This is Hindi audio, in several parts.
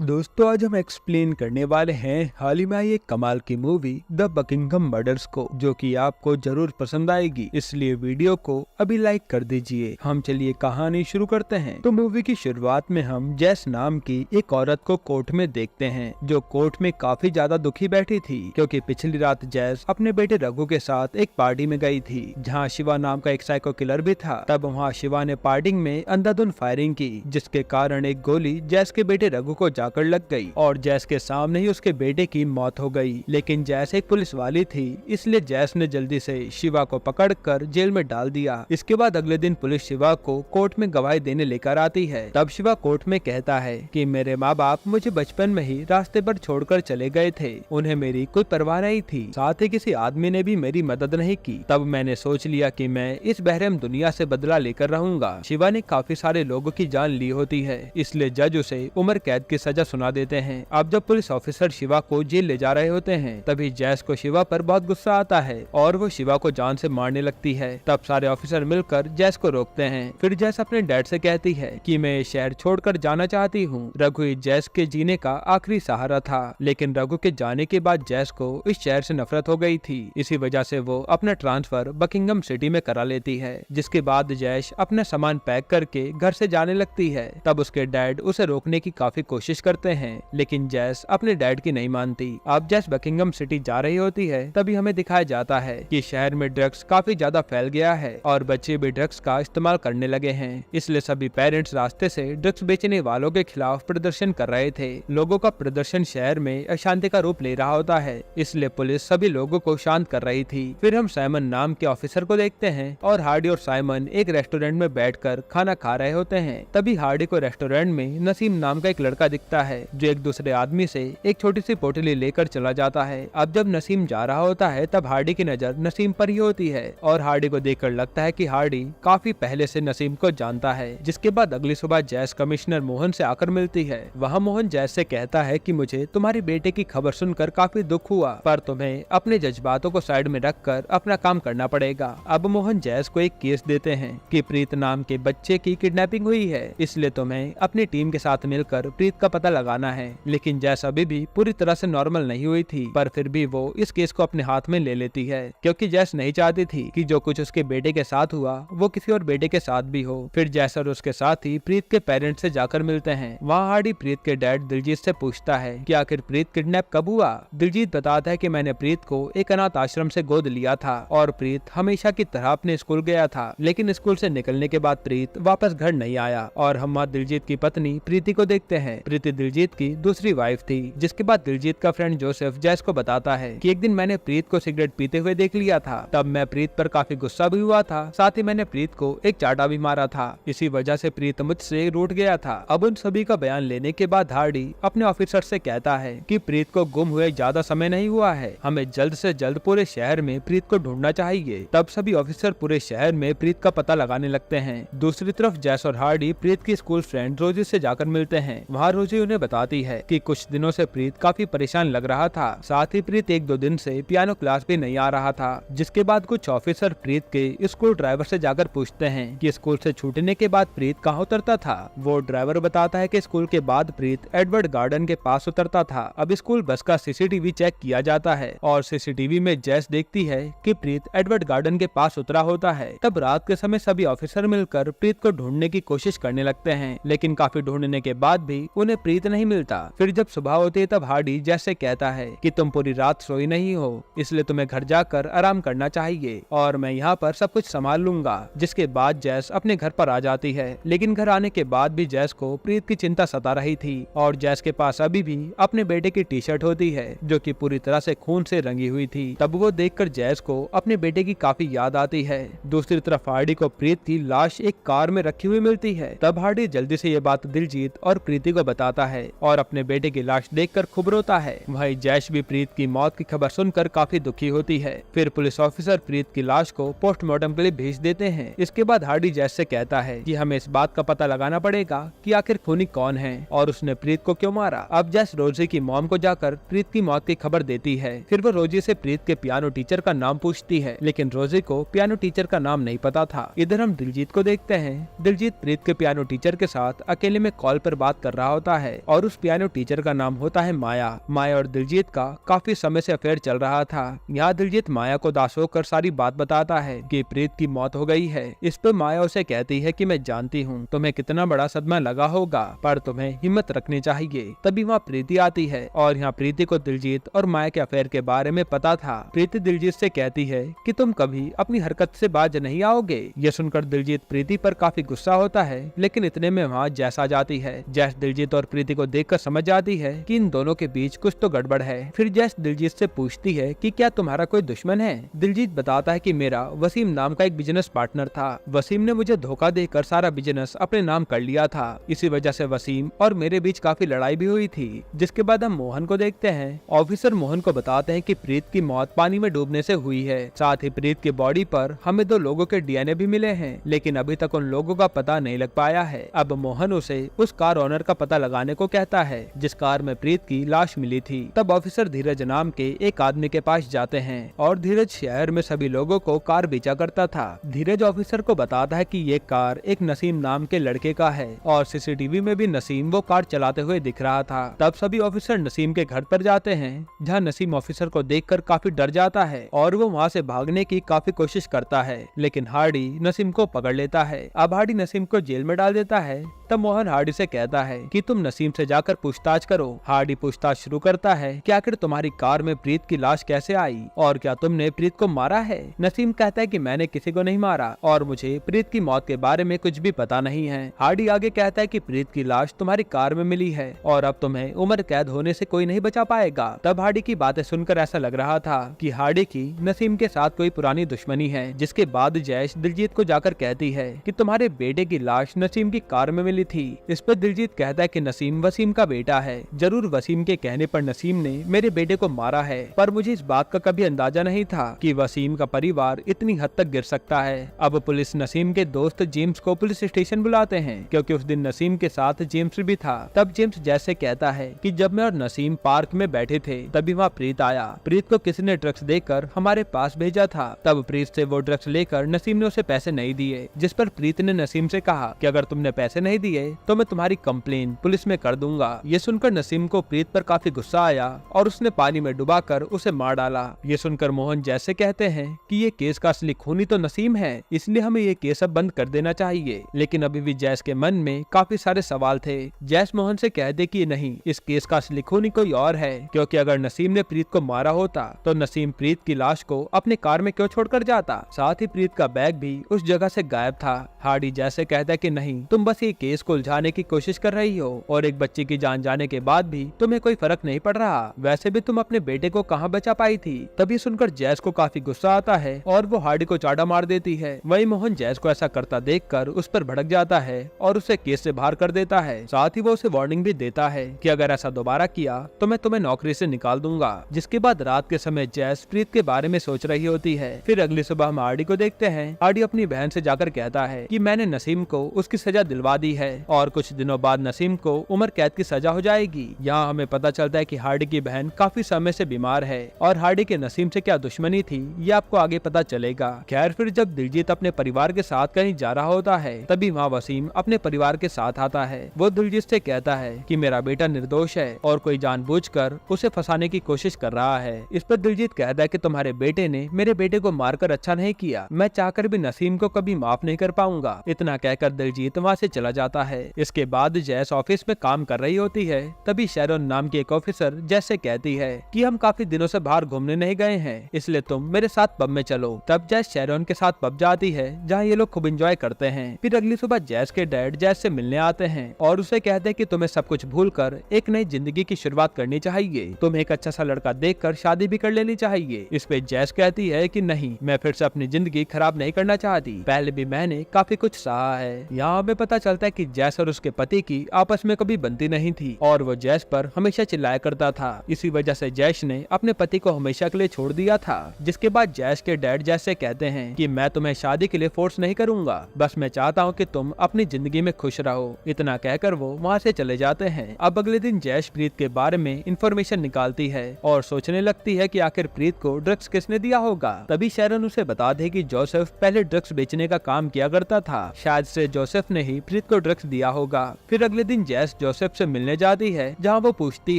दोस्तों आज हम एक्सप्लेन करने वाले हैं हाल ही में आई एक कमाल की मूवी द बकिंघम मर्डर्स को, जो कि आपको जरूर पसंद आएगी, इसलिए वीडियो को अभी लाइक कर दीजिए। हम चलिए कहानी शुरू करते हैं। तो मूवी की शुरुआत में हम जैस नाम की एक औरत को कोर्ट में देखते हैं, जो कोर्ट में काफी ज्यादा दुखी बैठी थी, क्योंकि पिछली रात जैस अपने बेटे रघु के साथ एक पार्टी में गई थी, जहाँ शिवा नाम का एक साइको किलर भी था। तब वहाँ शिवा ने पार्टी में अंधाधुंध फायरिंग की, जिसके कारण एक गोली जैस के बेटे रघु को कर लग गई और जैस के सामने ही उसके बेटे की मौत हो गई। लेकिन जैस एक पुलिस वाली थी, इसलिए जैस ने जल्दी से शिवा को पकड़कर जेल में डाल दिया। इसके बाद अगले दिन पुलिस शिवा को कोर्ट में गवाही देने लेकर आती है। तब शिवा कोर्ट में कहता है कि मेरे माँ बाप मुझे बचपन में ही रास्ते पर छोड़कर चले गए थे, उन्हें मेरी कोई परवाह नहीं थी, साथ ही किसी आदमी ने भी मेरी मदद नहीं की। तब मैंने सोच लिया कि मैं इस बहरम दुनिया से बदला लेकर रहूंगा। शिवा ने काफी सारे लोगों की जान ली होती है, इसलिए जज उसे उम्र कैद की सजा सुना देते हैं। अब जब पुलिस ऑफिसर शिवा को जेल ले जा रहे होते हैं, तभी जैस को शिवा पर बहुत गुस्सा आता है और वो शिवा को जान से मारने लगती है। तब सारे ऑफिसर मिलकर जैस को रोकते हैं। फिर जैस अपने डैड से कहती है कि मैं ये शहर छोड़कर जाना चाहती हूँ। रघु जैस के जीने का आखिरी सहारा था, लेकिन रघु के जाने के बाद जैस को इस शहर से नफरत हो गई थी। इसी वजह से वो अपना ट्रांसफर बकिंघम सिटी में करा लेती है, जिसके बाद जैस अपना सामान पैक करके घर से जाने लगती है। तब उसके डैड उसे रोकने की काफी कोशिश करते हैं, लेकिन जैस अपने डैड की नहीं मानती। अब जैस बकिंघम सिटी जा रही होती है, तभी हमें दिखाया जाता है कि शहर में ड्रग्स काफी ज्यादा फैल गया है और बच्चे भी ड्रग्स का इस्तेमाल करने लगे हैं। इसलिए सभी पेरेंट्स रास्ते से ड्रग्स बेचने वालों के खिलाफ प्रदर्शन कर रहे थे। लोगों का प्रदर्शन शहर में अशांति का रूप ले रहा होता है, इसलिए पुलिस सभी लोगों को शांत कर रही थी। फिर हम साइमन नाम के ऑफिसर को देखते हैं और हार्डी और साइमन एक रेस्टोरेंट में बैठकर खाना खा रहे होते हैं। तभी हार्डी को रेस्टोरेंट में नसीम नाम का एक लड़का दिखता है, जो एक दूसरे आदमी से एक छोटी सी पोटली लेकर चला जाता है। अब जब नसीम जा रहा होता है, तब हार्डी की नजर नसीम पर ही होती है और हार्डी को देखकर लगता है कि हार्डी काफी पहले से नसीम को जानता है। जिसके बाद अगली सुबह जैस कमिश्नर मोहन से आकर मिलती है। वहाँ मोहन जैस से कहता है कि मुझे तुम्हारे बेटे की खबर सुनकर काफी दुख हुआ, पर तुम्हें अपने जज्बातों को साइड में रखकर अपना काम करना पड़ेगा। अब मोहन जैस को एक केस देते हैं कि प्रीत नाम के बच्चे की किडनैपिंग हुई है, इसलिए तुम्हें अपनी टीम के साथ मिलकर प्रीत का पता लगाना है। लेकिन जैस अभी भी पूरी तरह से नॉर्मल नहीं हुई थी, पर फिर भी वो इस केस को अपने हाथ में ले लेती है, क्योंकि जैस नहीं चाहती थी कि जो कुछ उसके बेटे के साथ हुआ वो किसी और बेटे के साथ भी हो। फिर जैस और उसके साथ ही प्रीत के पेरेंट्स से जाकर मिलते हैं। वहाँ हार्डी प्रीत के डैड दिलजीत से पूछता है कि आखिर प्रीत किडनैप कब हुआ। दिलजीत बताता है कि मैंने प्रीत को एक अनाथ आश्रम से गोद लिया था और प्रीत हमेशा की तरह अपने स्कूल गया था, लेकिन स्कूल से निकलने के बाद प्रीत वापस घर नहीं आया। और हम दिलजीत की पत्नी प्रीति को देखते हैं। प्रीति दिलजीत की दूसरी वाइफ थी। जिसके बाद दिलजीत का फ्रेंड जोसेफ जैस को बताता है कि एक दिन मैंने प्रीत को सिगरेट पीते हुए देख लिया था। तब मैं प्रीत पर काफी गुस्सा भी हुआ था, साथ ही मैंने प्रीत को एक चाटा भी मारा था। इसी वजह से प्रीत मुझसे रूठ गया था। अब उन सभी का बयान लेने के बाद हार्डी अपने ऑफिसर से कहता है कि प्रीत को गुम हुए ज्यादा समय नहीं हुआ है, हमें जल्द से जल्द पूरे शहर में प्रीत को ढूंढना चाहिए। तब सभी ऑफिसर पूरे शहर में प्रीत का पता लगाने लगते हैं। दूसरी तरफ जैस और हार्डी प्रीत की स्कूल फ्रेंड रोजी से जाकर मिलते हैं। वहाँ रोजी उन्हें बताती है कि कुछ दिनों से प्रीत काफी परेशान लग रहा था, साथ ही प्रीत एक दो दिन से पियानो क्लास भी नहीं आ रहा था। जिसके बाद कुछ ऑफिसर प्रीत के स्कूल ड्राइवर से जाकर पूछते हैं कि स्कूल से छूटने के बाद प्रीत कहाँ उतरता था। वो ड्राइवर बताता है कि स्कूल के बाद प्रीत एडवर्ड गार्डन के पास उतरता था। अब स्कूल बस का सीसीटीवी चेक किया जाता है और सीसीटीवी में जैस देखती है कि प्रीत एडवर्ड गार्डन के पास उतरा होता है। तब रात के समय सभी ऑफिसर मिलकर प्रीत को ढूंढने की कोशिश करने लगते हैं, लेकिन काफी ढूंढने के बाद भी उन्हें प्रीत नहीं मिलता। फिर जब सुबह होती है, तब हार्डी जैस से कहता है कि तुम पूरी रात सोई नहीं हो, इसलिए तुम्हें घर जाकर आराम करना चाहिए और मैं यहाँ पर सब कुछ संभाल लूंगा। जिसके बाद जैस अपने घर पर आ जाती है, लेकिन घर आने के बाद भी जैस को प्रीत की चिंता सता रही थी और जैस के पास अभी भी अपने बेटे की टी शर्ट होती है, जो कि पूरी तरह से खून से रंगी हुई थी। तब वो देखकर जैस को अपने बेटे की काफी याद आती है। दूसरी तरफ हार्डी को प्रीत की लाश एक कार में रखी हुई मिलती है। तब हार्डी जल्दी से ये बात दिलजीत और प्रीति को बताता है और अपने बेटे की लाश देखकर खूब रोता है। वहीं जैश भी प्रीत की मौत की खबर सुनकर काफी दुखी होती है। फिर पुलिस ऑफिसर प्रीत की लाश को पोस्टमार्टम के लिए भेज देते हैं। इसके बाद हार्डी जैस से कहता है कि हमें इस बात का पता लगाना पड़ेगा कि आखिर खूनी कौन है और उसने प्रीत को क्यों मारा। अब जैस रोजी की मॉम को जाकर प्रीत की मौत की खबर देती है। फिर वो रोजी से प्रीत के पियानो टीचर का नाम पूछती है, लेकिन रोजी को पियानो टीचर का नाम नहीं पता था। इधर हम दिलजीत को देखते हैं। दिलजीत प्रीत के पियानो टीचर के साथ अकेले में कॉल पर बात कर रहा होता है। है और उस पियानो टीचर का नाम होता है माया। माया और दिलजीत का काफी समय से अफेयर चल रहा था। यहाँ दिलजीत माया को दास होकर सारी बात बताता है कि प्रीत की मौत हो गई है। इस पर माया उसे कहती है कि मैं जानती हूँ तुम्हें कितना बड़ा सदमा लगा होगा, पर तुम्हें हिम्मत रखनी चाहिए। तभी वहाँ प्रीति आती है और यहाँ प्रीति को दिलजीत और माया के अफेयर के बारे में पता था। प्रीति दिलजीत से कहती है कि तुम कभी अपनी हरकत से बाज नहीं आओगे। ये सुनकर दिलजीत प्रीति पर काफी गुस्सा होता है, लेकिन इतने में वहाँ जैस आ जाती है। जैस दिलजीत और प्रीति को देखकर समझ जाती है कि इन दोनों के बीच कुछ तो गड़बड़ है। फिर जैस दिलजीत से पूछती है कि क्या तुम्हारा कोई दुश्मन है। दिलजीत बताता है कि मेरा वसीम नाम का एक बिजनेस पार्टनर था। वसीम ने मुझे धोखा देकर सारा बिजनेस अपने नाम कर लिया था। इसी वजह से वसीम और मेरे बीच काफी लड़ाई भी हुई थी। जिसके बाद हम मोहन को देखते हैं। ऑफिसर मोहन को बताते हैं कि प्रीत की मौत पानी में डूबने से हुई है। साथ ही प्रीत की बॉडी पर हमें 2 लोगों के डीएनए भी मिले हैं, लेकिन अभी तक उन लोगों का पता नहीं लग पाया है। अब मोहन उसे उस कार ओनर का पता लगाने को कहता है जिस कार में प्रीत की लाश मिली थी। तब ऑफिसर धीरज नाम के एक आदमी के पास जाते हैं और धीरज शहर में सभी लोगों को कार बेचा करता था। धीरज ऑफिसर को बताता है कि ये कार एक नसीम नाम के लड़के का है और सीसीटीवी में भी नसीम वो कार चलाते हुए दिख रहा था। तब सभी ऑफिसर नसीम के घर पर जाते हैं, जहाँ नसीम ऑफिसर को देखकर काफी डर जाता है और वो वहाँ से भागने की काफी कोशिश करता है, लेकिन हार्डी नसीम को पकड़ लेता है। अब हार्डी नसीम को जेल में डाल देता है। तब मोहन हार्डी से कहता है कि तुम नसीम से जाकर पूछताछ करो। हार्डी पूछताछ शुरू करता है कि आखिर तुम्हारी कार में प्रीत की लाश कैसे आई और क्या तुमने प्रीत को मारा है। नसीम कहता है कि मैंने किसी को नहीं मारा और मुझे प्रीत की मौत के बारे में कुछ भी पता नहीं है। हार्डी आगे कहता है कि प्रीत की लाश तुम्हारी कार में मिली है और अब तुम्हें उम्र कैद होने से कोई नहीं बचा पाएगा। तब हार्डी की बातें सुनकर ऐसा लग रहा था कि हार्डी की नसीम के साथ कोई पुरानी दुश्मनी है। जिसके बाद जैश दिलजीत को जाकर कहती है कि तुम्हारे बेटे की लाश नसीम की कार में मिली थी। इस पर दिलजीत कहता है कि नसीम वसीम का बेटा है। जरूर वसीम के कहने पर नसीम ने मेरे बेटे को मारा है, पर मुझे इस बात का कभी अंदाजा नहीं था कि वसीम का परिवार इतनी हद तक गिर सकता है। अब पुलिस नसीम के दोस्त जेम्स को पुलिस स्टेशन बुलाते हैं, क्योंकि उस दिन नसीम के साथ जेम्स भी था। तब जेम्स जैसे कहता है कि जब मैं और नसीम पार्क में बैठे थे तभी वहाँ प्रीत आया। प्रीत को किसी ने ड्रग्स देकर हमारे पास भेजा था। तब प्रीत से वो ड्रग्स लेकर नसीम ने उसे पैसे नहीं दिए, जिस पर प्रीत ने नसीम से कहा कि अगर तुमने पैसे नहीं दिए तो मैं तुम्हारी कंप्लेन पुलिस में कर दूंगा। ये सुनकर नसीम को प्रीत पर काफी गुस्सा आया और उसने पानी में डुबाकर उसे मार डाला। ये सुनकर मोहन जैसे कहते हैं कि ये केस का असली खूनी तो नसीम है, इसलिए हमें ये केस अब बंद कर देना चाहिए। लेकिन अभी भी जैस के मन में काफी सारे सवाल थे। जैस मोहन से कह दे कि नहीं, इस केस का असली खूनी कोई और है, क्योंकि अगर नसीम ने प्रीत को मारा होता तो नसीम प्रीत की लाश को अपने कार में क्यों छोड़कर जाता। साथ ही प्रीत का बैग भी उस जगह से गायब था। हार्डी जैसे कहता है कि नहीं, तुम बस ये केस को उलझाने की कोशिश कर रही हो और एक बच्चे की जान जाने के बाद भी तुम्हें कोई फर्क नहीं पड़ रहा। वैसे भी तुम अपने बेटे को कहाँ बचा पाई थी। तभी सुनकर जैस को काफी गुस्सा आता है और वो हार्डी को चाटा मार देती है। वही मोहन जैस को ऐसा करता देखकर उस पर भड़क जाता है और उसे केस से बाहर कर देता है। साथ ही वो उसे वार्निंग भी देता है कि अगर ऐसा दोबारा किया तो मैं तुम्हें नौकरी से निकाल दूंगा। जिसके बाद रात के समय जैस प्रीत के बारे में सोच रही होती है। फिर अगली सुबह हम हार्डी को देखते हैं। हार्डी अपनी बहन से जाकर कहता है कि मैंने नसीम को उसकी सजा दिलवा दी है और कुछ दिनों बाद नसीम को उम्र कैद की सजा हो जाएगी। यहाँ हमें पता चलता है कि हार्डी की बहन काफी समय से बीमार है और हार्डी के नसीम से क्या दुश्मनी थी ये आपको आगे पता चलेगा। खैर फिर जब दिलजीत अपने परिवार के साथ कहीं जा रहा होता है तभी वहाँ वसीम अपने परिवार के साथ आता है। वो दिलजीत से कहता है कि मेरा बेटा निर्दोष है और कोई जानबूझकर उसे फंसाने की कोशिश कर रहा है। इस पर दिलजीत कहता है कि तुम्हारे बेटे ने मेरे बेटे को मारकर अच्छा नहीं किया, मैं चाहकर भी नसीम को कभी माफ नहीं कर पाऊंगा। इतना कहकर दिलजीत वहाँ से चला जाता है। इसके बाद जैस ऑफिस में काम कर रही होती है। तभी शैरोन नाम की एक ऑफिसर जैसे कहती है कि हम काफी दिनों से बाहर घूमने नहीं गए हैं, इसलिए तुम मेरे साथ पब में चलो। तब जैस शैरोन के साथ पब जाती है जहाँ ये लोग खूब एंजॉय करते हैं। फिर अगली सुबह जैस के डैड जैस से मिलने आते हैं और उसे कहते हैं कि तुम्हें सब कुछ भूलकर एक नई जिंदगी की शुरुआत करनी चाहिए। तुम्हें एक अच्छा सा लड़का देखकर शादी भी कर लेनी चाहिए। इस पे जैस कहती है कि नहीं, मैं फिर से अपनी जिंदगी खराब नहीं करना चाहती, पहले भी मैंने काफी कुछ सहा है। यहाँ हमें पता चलता है कि जैस और उसके पति की आपस में कभी बनती नहीं थी और वो जैस पर हमेशा चिल्लाया करता था। इसी वजह से जैस ने अपने पति को हमेशा के लिए छोड़ दिया था। जिसके बाद जैस के डैड जैस से कहते हैं कि मैं तुम्हें शादी के लिए फोर्स नहीं करूंगा, बस मैं चाहता हूँ कि तुम अपनी जिंदगी में खुश रहो। इतना कहकर वो वहाँ से चले जाते हैं। अब अगले दिन जैस प्रीत के बारे में इंफॉर्मेशन निकालती है और सोचने लगती है कि आखिर प्रीत को ड्रग्स किसने दिया होगा। तभी शैरन उसे बता दे कि जोसेफ पहले ड्रग्स बेचने का काम किया करता था, शायद से जोसेफ ने ही प्रीत को ड्रग्स ड्रग्स दिया होगा। फिर अगले दिन जैस जोसेफ से मिलने जाती है, जहाँ वो पूछती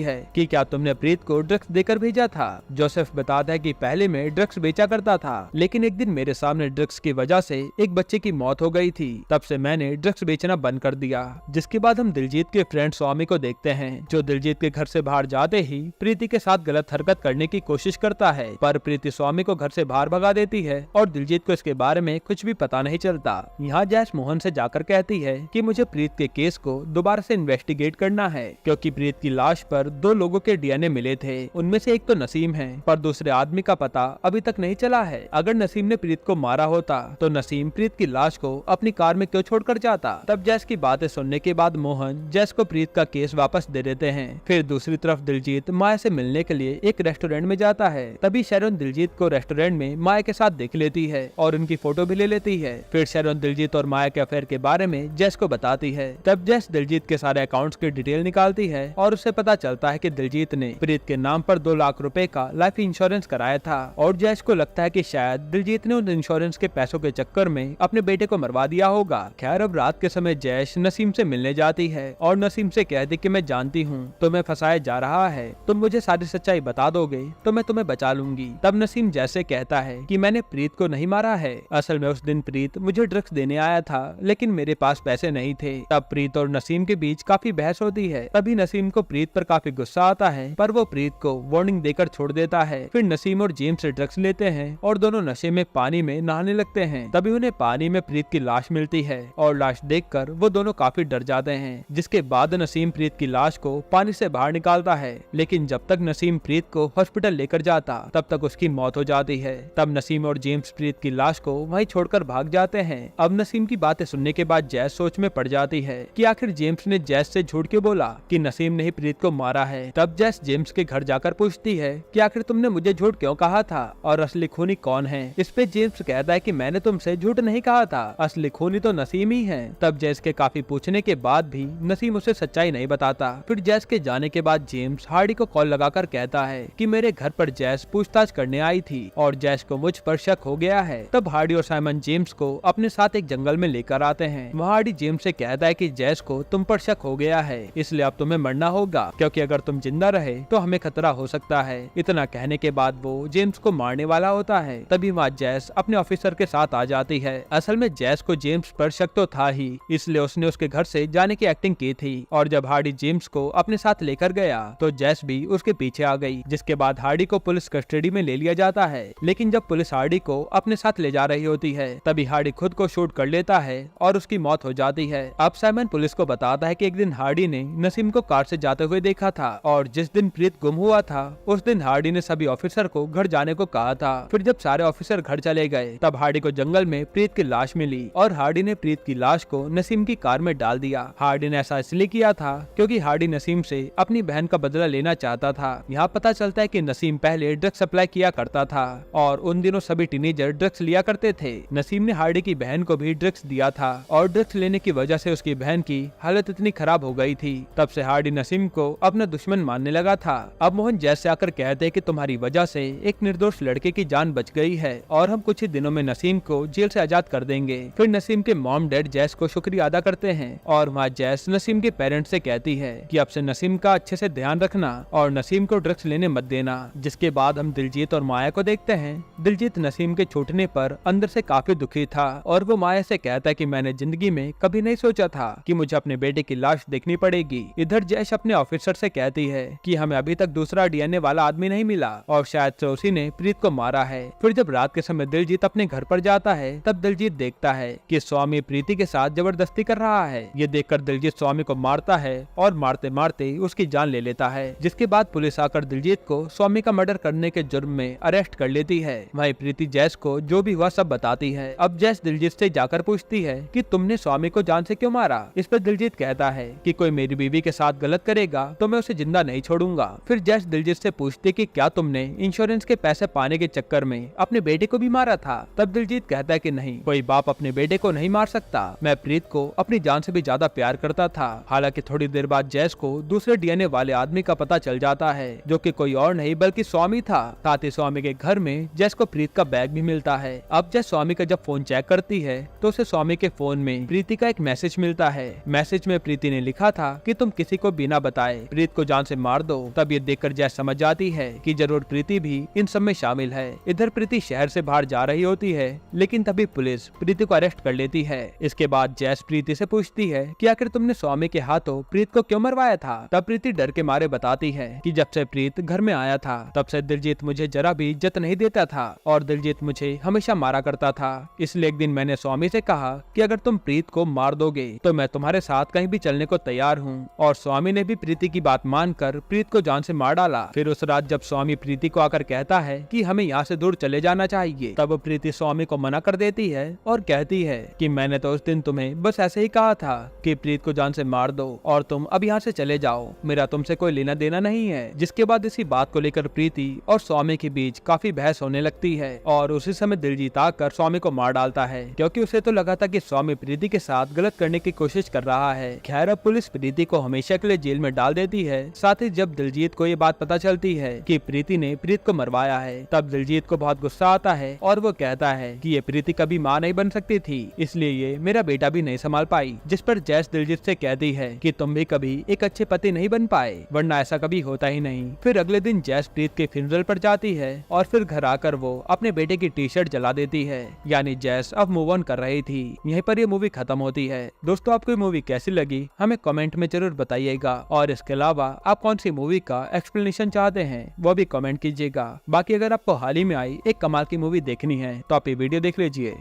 है कि क्या तुमने प्रीत को ड्रग्स देकर भेजा था। जोसेफ बताता है कि पहले मैं ड्रग्स बेचा करता था, लेकिन एक दिन मेरे सामने ड्रग्स की वजह से एक बच्चे की मौत हो गई थी। तब से मैंने ड्रग्स बेचना बंद कर दिया। जिसके बाद हम दिलजीत के फ्रेंड स्वामी को देखते हैं, जो दिलजीत के घर से बाहर जाते ही प्रीति के साथ गलत हरकत करने की कोशिश करता है, पर प्रीति स्वामी को घर से बाहर भगा देती है और दिलजीत को इसके बारे में कुछ भी पता नहीं चलता। यहाँ जैस मोहन से जाकर कहती है कि मुझे प्रीत के केस को दोबारा से इन्वेस्टिगेट करना है, क्योंकि प्रीत की लाश पर 2 लोगों के डीएनए मिले थे। उनमें से एक तो नसीम है, पर दूसरे आदमी का पता अभी तक नहीं चला है। अगर नसीम ने प्रीत को मारा होता तो नसीम प्रीत की लाश को अपनी कार में क्यों छोड़कर जाता। तब जैस की बातें सुनने के बाद मोहन जैस को प्रीत का केस वापस दे देते हैं। फिर दूसरी तरफ दिलजीत माया से मिलने के लिए एक रेस्टोरेंट में जाता है। तभी शैरन दिलजीत को रेस्टोरेंट में माया के साथ देख लेती है और उनकी फोटो भी ले लेती है। फिर शैरन दिलजीत और माया के अफेयर के बारे में जैस को बताती है। तब जैस दिलजीत के सारे अकाउंट्स की डिटेल निकालती है और उससे पता चलता है कि दिलजीत ने प्रीत के नाम पर 2 लाख रुपए का लाइफ इंश्योरेंस कराया था और जैस को लगता है कि शायद दिलजीत ने उन इंश्योरेंस के पैसों के चक्कर में अपने बेटे को मरवा दिया होगा। खैर अब रात के समय जैस नसीम से मिलने जाती है और नसीम से कहती कि मैं जानती हूँ तुम्हें फंसाया जा रहा है, तुम मुझे सारी सच्चाई बता दोगे तो मैं तुम्हें बचा लूंगी। तब नसीम जैसे कहता है कि मैंने प्रीत को नहीं मारा है, असल में उस दिन प्रीत मुझे ड्रग्स देने आया था, लेकिन मेरे पास पैसे नहीं थे। तब प्रीत और नसीम के बीच काफी बहस होती है। तभी नसीम को प्रीत पर काफी गुस्सा आता है, पर वो प्रीत को वार्निंग देकर छोड़ देता है। फिर नसीम और जेम्स ड्रग्स लेते हैं और दोनों नशे में पानी में नहाने लगते हैं। तभी उन्हें पानी में प्रीत की लाश मिलती है और लाश देखकर वो दोनों काफी डर जाते हैं। जिसके बाद नसीम प्रीत की लाश को पानी से बाहर निकालता है, लेकिन जब तक नसीम प्रीत को हॉस्पिटल लेकर जाता तब तक उसकी मौत हो जाती है। तब नसीम और जेम्स प्रीत की लाश को वहीं छोड़कर भाग जाते हैं। अब नसीम की बातें सुनने के बाद जैस सोच में पड़ जाती है कि आखिर जेम्स ने जैस से झूठ क्यों बोला कि नसीम ने ही प्रीत को मारा है। तब जैस जेम्स के घर जाकर पूछती है कि आखिर तुमने मुझे झूठ क्यों कहा था और असली खूनी कौन है। इस पे जेम्स कहता है कि मैंने तुमसे झूठ नहीं कहा था, असली खूनी तो नसीम ही है। तब जैस के काफी पूछने के बाद भी नसीम उसे सच्चाई नहीं बताता। फिर जैस के जाने के बाद जेम्स हार्डी को कॉल लगाकर कहता है कि मेरे घर पर जैस पूछताछ करने आई थी और जैस को मुझ पर शक हो गया है। तब हार्डी और साइमन जेम्स को अपने साथ एक जंगल में लेकर आते हैं। वहाँ हार्डी जेम्स से कहता है कि जैस को तुम पर शक हो गया है, इसलिए अब तुम्हें मरना होगा, क्योंकि अगर तुम जिंदा रहे तो हमें खतरा हो सकता है। इतना कहने के बाद वो जेम्स को मारने वाला होता है। तभी वहाँ जैस अपने ऑफिसर के साथ आ जाती है। असल में जैस को जेम्स पर शक तो था ही, इसलिए उसने उसके घर से जाने की एक्टिंग की थी और जब हार्डी जेम्स को अपने साथ लेकर गया तो जैस भी उसके पीछे आ गई। जिसके बाद हार्डी को पुलिस कस्टडी में ले लिया जाता है। लेकिन जब पुलिस हार्डी को अपने साथ ले जा रही होती है तभी हार्डी खुद को शूट कर लेता है और उसकी मौत हो जाती है। अब साइमन पुलिस को बताता है कि एक दिन हार्डी ने नसीम को कार से जाते हुए देखा था और जिस दिन प्रीत गुम हुआ था उस दिन हार्डी ने सभी ऑफिसर को घर जाने को कहा था। फिर जब सारे ऑफिसर घर चले गए तब हार्डी को जंगल में प्रीत की लाश मिली और हार्डी ने प्रीत की लाश को नसीम की कार में डाल दिया। हार्डी ने ऐसा इसलिए किया था क्योंकि हार्डी नसीम से अपनी बहन का बदला लेना चाहता था। यहाँ पता चलता है कि नसीम पहले ड्रग्स सप्लाई किया करता था और उन दिनों सभी टीनेजर ड्रग्स लिया करते थे। नसीम ने हार्डी की बहन को भी ड्रग्स दिया था और ड्रग्स लेने की वजह से उसकी बहन की हालत इतनी खराब हो गई थी। तब से हार्डी नसीम को अपना दुश्मन मानने लगा था। अब मोहन जैस से आकर कहते हैं कि तुम्हारी वजह से एक निर्दोष लड़के की जान बच गई है और हम कुछ ही दिनों में नसीम को जेल से आजाद कर देंगे। फिर नसीम के मॉम डैड जैस को शुक्रिया अदा करते हैं और वहाँ जैस नसीम के पेरेंट्स से कहती है कि अब से नसीम का अच्छे से ध्यान रखना और नसीम को ड्रग्स लेने मत देना। जिसके बाद हम दिलजीत और माया को देखते हैं। दिलजीत नसीम के छूटने पर अंदर से काफी दुखी था और वो माया से कहता है कि मैंने जिंदगी में कभी नहीं सोचा था कि मुझे अपने बेटे की लाश देखनी पड़ेगी। इधर जैश अपने ऑफिसर से कहती है कि हमें अभी तक दूसरा डीएनए वाला आदमी नहीं मिला और शायद से उसी ने प्रीत को मारा है। फिर जब रात के समय दिलजीत अपने घर पर जाता है तब दिलजीत देखता है कि स्वामी प्रीति के साथ जबरदस्ती कर रहा है। ये देखकर दिलजीत स्वामी को मारता है और मारते मारते उसकी जान ले लेता है। जिसके बाद पुलिस आकर दिलजीत को स्वामी का मर्डर करने के जुर्म में अरेस्ट कर लेती है। वहीं प्रीति जैस को जो भी हुआ सब बताती है। अब जैस दिलजीत से जाकर पूछती है कि तुमने स्वामी को जान से क्यों मारा। इस पर दिलजीत कहता है कि कोई मेरी बीवी के साथ गलत करेगा तो मैं उसे जिंदा नहीं छोड़ूंगा। फिर जैस दिलजीत से पूछती कि क्या तुमने इंश्योरेंस के पैसे पाने के चक्कर में अपने बेटे को भी मारा था। तब दिलजीत कहता है कि नहीं, कोई बाप अपने बेटे को नहीं मार सकता। मैं प्रीत को अपनी जान से भी ज्यादा प्यार करता था। हालांकि थोड़ी देर बाद जैस को दूसरे डीएनए वाले आदमी का पता चल जाता है जो कि कोई और नहीं बल्कि स्वामी था। साथ ही स्वामी के घर में जैस को प्रीत का बैग भी मिलता है। अब जैस स्वामी का जब फोन चेक करती है तो उसे स्वामी के फोन में प्रीति का एक मैसेज मैसेज मिलता है। मैसेज में प्रीति ने लिखा था कि तुम किसी को बिना बताए प्रीत को जान से मार दो। तब ये देखकर जैस समझ जाती है कि जरूर प्रीति भी इन सब में शामिल है। इधर प्रीति शहर से बाहर जा रही होती है, लेकिन तभी पुलिस प्रीति को अरेस्ट कर लेती है। इसके बाद जैस प्रीति से पूछती है कि आखिर तुमने स्वामी के हाथों प्रीत को क्यों मरवाया था। तब प्रीति डर के मारे बताती है कि जब से प्रीत घर में आया था तब से दिलजीत मुझे जरा भी इज्जत नहीं देता था और दिलजीत मुझे हमेशा मारा करता था। इसलिए एक दिन मैंने स्वामी से कहा कि अगर तुम प्रीत को मार दोगे तो मैं तुम्हारे साथ कहीं भी चलने को तैयार हूँ। और स्वामी ने भी प्रीति की बात मानकर प्रीत को जान से मार डाला। फिर उस रात जब स्वामी प्रीति को आकर कहता है कि हमें यहाँ से दूर चले जाना चाहिए, तब प्रीति स्वामी को मना कर देती है और कहती है कि मैंने तो उस दिन तुम्हें बस ऐसे ही कहा था कि प्रीत को जान से मार दो और तुम अब यहाँ से चले जाओ, मेरा तुमसे कोई लेना देना नहीं है। जिसके बाद इसी बात को लेकर प्रीति और स्वामी के बीच काफी बहस होने लगती है और उसी समय दिलजीत आकर स्वामी को मार डालता है, क्योंकि उसे तो लगा था कि स्वामी प्रीति के साथ गलत करने की कोशिश कर रहा है। खैर अब पुलिस प्रीति को हमेशा के लिए जेल में डाल देती है। साथ ही जब दिलजीत को ये बात पता चलती है कि प्रीति ने प्रीत को मरवाया है, तब दिलजीत को बहुत गुस्सा आता है और वो कहता है कि ये प्रीति कभी माँ नहीं बन सकती थी, इसलिए ये मेरा बेटा भी नहीं संभाल पाई। जिस पर जैस दिलजीत से कहती है कि तुम भी कभी एक अच्छे पति नहीं बन पाए, वरना ऐसा कभी होता ही नहीं। फिर अगले दिन जैस प्रीत के फ्यूनरल पर जाती है और फिर घर आकर वो अपने बेटे की टी शर्ट जला देती है। यानी जैस अब मूव ऑन कर रही थी। यहीं पर ये मूवी खत्म होती है। दोस्तों आपको ये मूवी कैसी लगी हमें कमेंट में जरूर बताइएगा, और इसके अलावा आप कौन सी मूवी का एक्सप्लेनेशन चाहते हैं वो भी कमेंट कीजिएगा। बाकी अगर आपको हाल ही में आई एक कमाल की मूवी देखनी है तो आप ये वीडियो देख लीजिए।